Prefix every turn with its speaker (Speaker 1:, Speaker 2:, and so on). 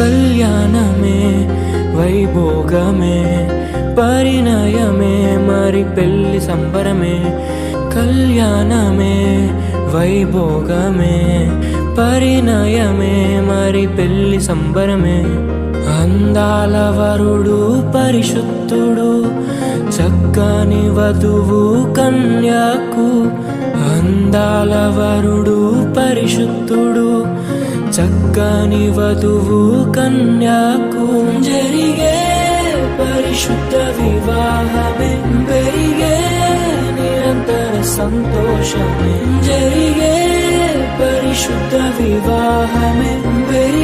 Speaker 1: కళ్యాణమే వైభోగమే పరిణయమే మరి పెళ్లి సంబరమే. కళ్యాణమే వైభోగమే పరిణయమే మరి పెళ్లి సంబరమే. అందాల వరుడు పరిశుద్ధుడు చక్కని వధువు కన్యాకు. అందాల వరుడు పరిశుద్ధుడు చక్కని వధువు కన్యాకు. జరిగే పరిశుద్ధ వివాహమే పెరిగే నిరంతర సంతోషమే. జరిగే పరిశుద్ధ వివాహమే పెరిగే